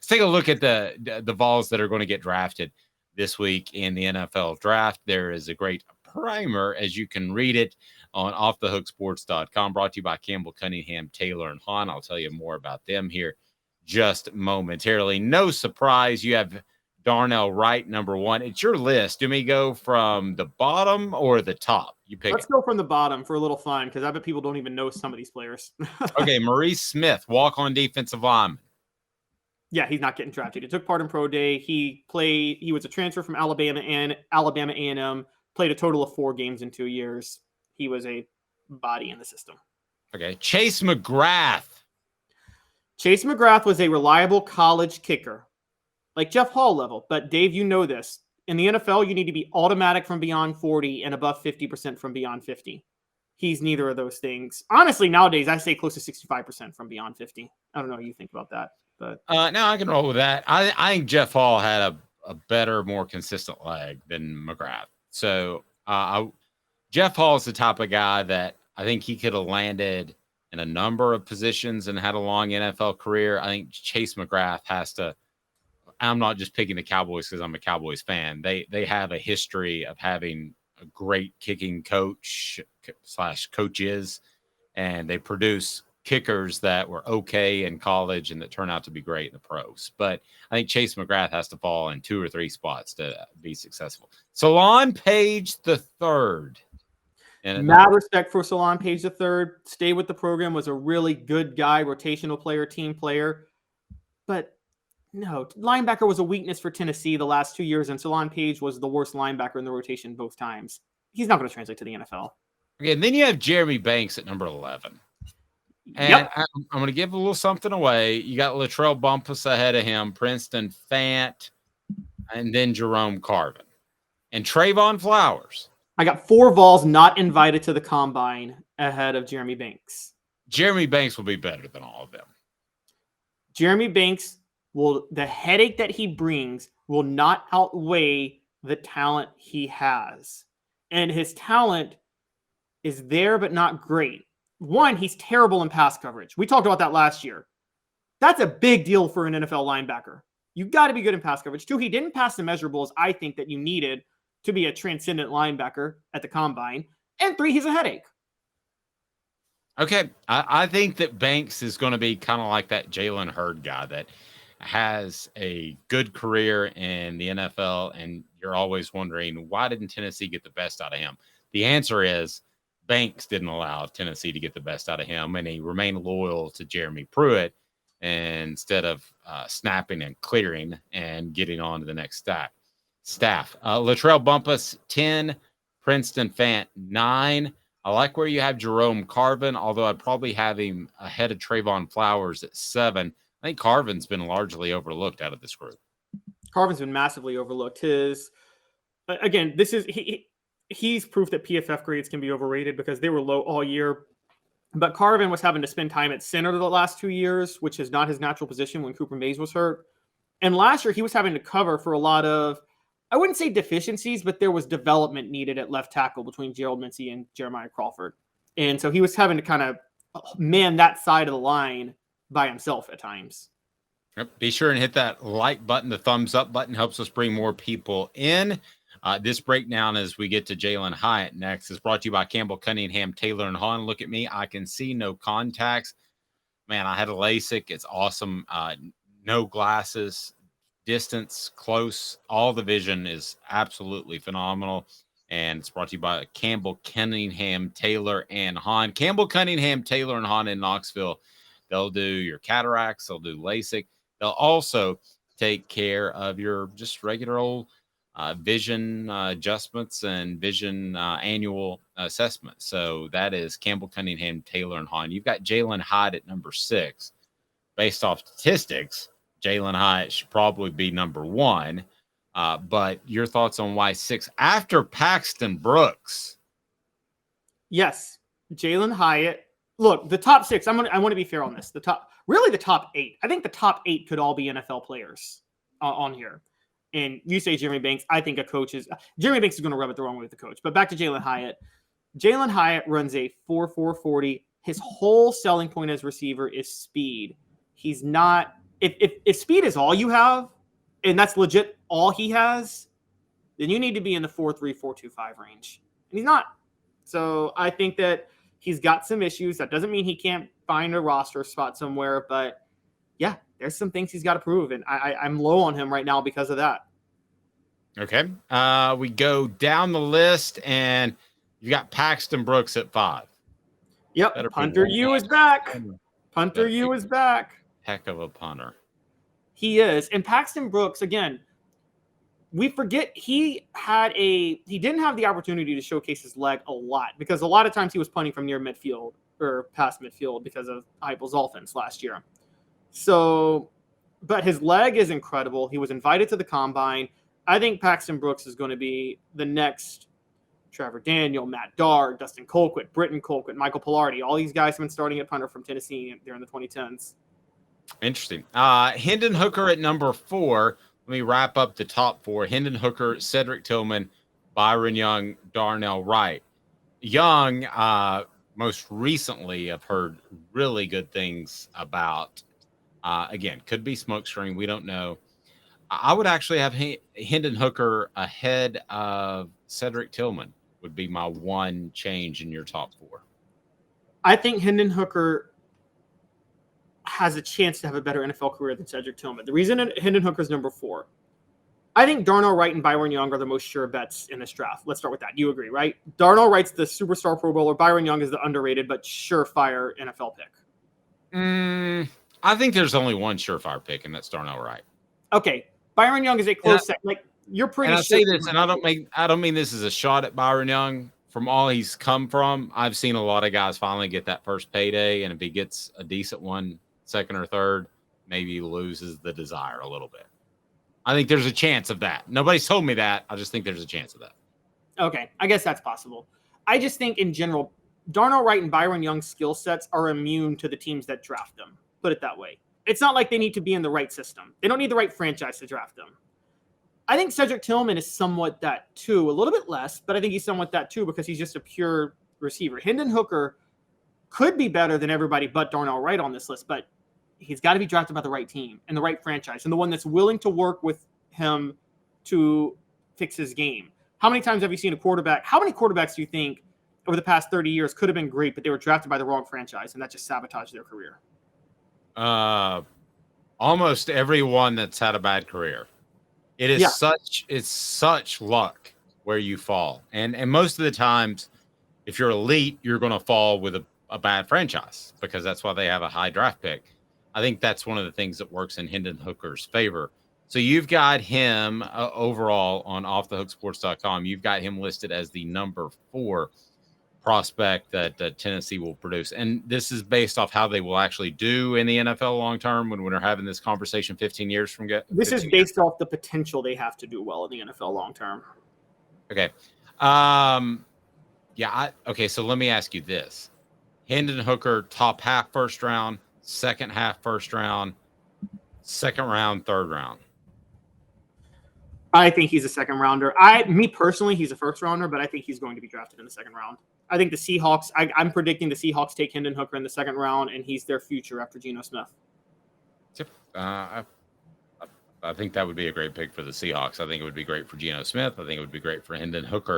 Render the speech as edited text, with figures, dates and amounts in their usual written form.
let's take a look at the Vols that are going to get drafted this week in the NFL draft. There is a great primer, as you can read it on offthehooksports.com, brought to you by Campbell Cunningham, Taylor, and Hahn. I'll tell you more about them here just momentarily. No surprise, you have Darnell Wright, number one. It's your list. Do we go from the bottom or the top? You pick. Let's go from the bottom for a little fun, because I bet people don't even know some of these players. Okay, Maurice Smith, walk-on defensive lineman. Yeah, he's not getting drafted. He took part in pro day. He was a transfer from Alabama and Alabama A&M, played a total of 4 games in 2 years. He was a body in the system. Okay, Chase McGrath. Chase McGrath was a reliable college kicker, like Jeff Hall level. But Dave, you know this. In the NFL, you need to be automatic from beyond 40 and above 50% from beyond 50. He's neither of those things. Honestly, nowadays, I say close to 65% from beyond 50. I don't know what you think about that. But no, I can roll with that. I think Jeff Hall had a better, more consistent leg than McGrath. So Jeff Hall is the type of guy that I think he could have landed in a number of positions and had a long NFL career. I think Chase McGrath has to. I'm not just picking the Cowboys because I'm a Cowboys fan. They have a history of having a great kicking coach/coaches, and they produce kickers that were okay in college and that turn out to be great in the pros. But I think Chase McGrath has to fall in 2 or 3 spots to be successful. Solon Page III. Mad respect for Solon Page III. Stayed with the program, was a really good guy, rotational player, team player. But no, linebacker was a weakness for Tennessee the last 2 years, and Solon Page was the worst linebacker in the rotation both times. He's not going to translate to the NFL. Okay, and then you have Jeremy Banks at number 11. And yep. I'm going to give a little something away. You got Latrell Bumpus ahead of him, Princeton Fant, and then Jerome Carvin. And Trayvon Flowers. I got 4 Vols not invited to the combine ahead of Jeremy Banks. Jeremy Banks will be better than all of them. Jeremy Banks the headache that he brings will not outweigh the talent he has. And his talent is there, but not great. One, he's terrible in pass coverage. We talked about that last year. That's a big deal for an NFL linebacker. You've got to be good in pass coverage. 2, he didn't pass the measurables I think that you needed to be a transcendent linebacker at the combine. And 3, he's a headache. Okay. I think that Banks is going to be kind of like that Jalen Hurd guy that has a good career in the NFL, and you're always wondering, why didn't Tennessee get the best out of him? The answer is Banks didn't allow Tennessee to get the best out of him, and he remained loyal to Jeremy Pruitt instead of snapping and clearing and getting on to the next staff. Latrell Bumpus, 10, Princeton Fant, 9. I like where you have Jerome Carvin, although I'd probably have him ahead of Trayvon Flowers at 7. I think Carvin's been largely overlooked out of this group. Carvin's been massively overlooked. He's proof that PFF grades can be overrated because they were low all year. But Carvin was having to spend time at center the last 2 years, which is not his natural position when Cooper Mays was hurt. And last year, he was having to cover for a lot of, I wouldn't say deficiencies, but there was development needed at left tackle between Gerald Mincey and Jeremiah Crawford. And so he was having to kind of man that side of the line by himself at times. Yep. Be sure and hit that like button. The thumbs up button helps us bring more people in. This breakdown as we get to Jalen Hyatt next is brought to you by Campbell Cunningham, Taylor, and Hahn. Look at me. I can see no contacts. Man, I had a LASIK. It's awesome. No glasses, distance, close. All the vision is absolutely phenomenal. And it's brought to you by Campbell Cunningham, Taylor, and Hahn. Campbell Cunningham, Taylor, and Hahn in Knoxville. They'll do your cataracts. They'll do LASIK. They'll also take care of your just regular old vision adjustments and vision annual assessment. So that is Campbell Cunningham, Taylor, and Hahn. You've got Jalen Hyatt at number 6. Based off statistics, Jalen Hyatt should probably be number 1. But your thoughts on why 6 after Paxton Brooks? Yes, Jalen Hyatt. Look, the top 6, I want to be fair on this. The top 8. I think the top 8 could all be NFL players on here. And you say Jeremy Banks. I think Jeremy Banks is going to rub it the wrong way with the coach. But back to Jalen Hyatt. Jalen Hyatt runs a 4.4 40. His whole selling point as receiver is speed. He's not if speed is all you have, and that's legit all he has, then you need to be in the 4.3, 4.25 range. And he's not. So I think that he's got some issues. That doesn't mean he can't find a roster spot somewhere, but yeah, there's some things he's got to prove, and I'm low on him right now because of that. Okay. We go down the list, and you got Paxton Brooks at 5. Yep, Punter U is back. Punter U is back. Heck of a punter. He is. And Paxton Brooks, again, we forget he didn't have the opportunity to showcase his leg a lot because a lot of times he was punting from near midfield or past midfield because of Heupel's offense last year. So, but his leg is incredible. He was invited to the combine. I think Paxton Brooks is going to be the next Trevor Daniel, Matt Darr, Dustin Colquitt, Britton Colquitt, Michael Pilardi. All these guys have been starting at punter from Tennessee during the 2010s. Interesting. Hendon Hooker at number 4. Let me wrap up the top 4. Hendon Hooker, Cedric Tillman, Byron Young, Darnell Wright. Young, most recently, I've heard really good things about. Again, could be smokescreen. We don't know. I would actually have Hendon Hooker ahead of Cedric Tillman would be my one change in your top 4. I think Hendon Hooker has a chance to have a better NFL career than Cedric Tillman. The reason Hendon Hooker is number 4, I think Darnell Wright and Byron Young are the most sure bets in this draft. Let's start with that. You agree, right? Darnell Wright's the superstar Pro Bowler. Byron Young is the underrated but surefire NFL pick. I think there's only one surefire pick, and that's Darnell Wright. Okay, Byron Young is a close second. Like you're pretty. And I say this, and I don't mean this as a shot at Byron Young. From all he's come from, I've seen a lot of guys finally get that first payday, and if he gets a decent one, second or third, maybe he loses the desire a little bit. I think there's a chance of that. Nobody's told me that. I just think there's a chance of that. Okay, I guess that's possible. I just think in general, Darnell Wright and Byron Young's skill sets are immune to the teams that draft them. Put it that way. It's not like they need to be in the right system. They don't need the right franchise to draft them. I think Cedric Tillman is somewhat that too, a little bit less, but I think he's somewhat that too because he's just a pure receiver. Hendon Hooker could be better than everybody but Darnell Wright on this list, but he's got to be drafted by the right team and the right franchise and the one that's willing to work with him to fix his game. How many times have you seen a quarterback? How many quarterbacks do you think over the past 30 years could have been great, but they were drafted by the wrong franchise and that just sabotaged their career? Almost everyone that's had a bad career. It's such luck where you fall. And most of the times, if you're elite, you're going to fall with a bad franchise because that's why they have a high draft pick. I think that's one of the things that works in Hendon Hooker's favor. So you've got him overall on offthehooksports.com. You've got him listed as the number 4 prospect that Tennessee will produce. And this is based off how they will actually do in the NFL long term when we're having this conversation 15 years from this is based off the potential they have to do well in the NFL long term. Okay. Okay, so let me ask you this. Hendon Hooker, top half first round, second half first round, second round, third round. I think he's a second rounder. Me personally, he's a first rounder, but I think he's going to be drafted in the second round. I think the Seahawks, I'm predicting the Seahawks take Hendon Hooker in the second round, and he's their future after Geno Smith. Yep. I think that would be a great pick for the Seahawks. I think it would be great for Geno Smith. I think it would be great for Hendon Hooker.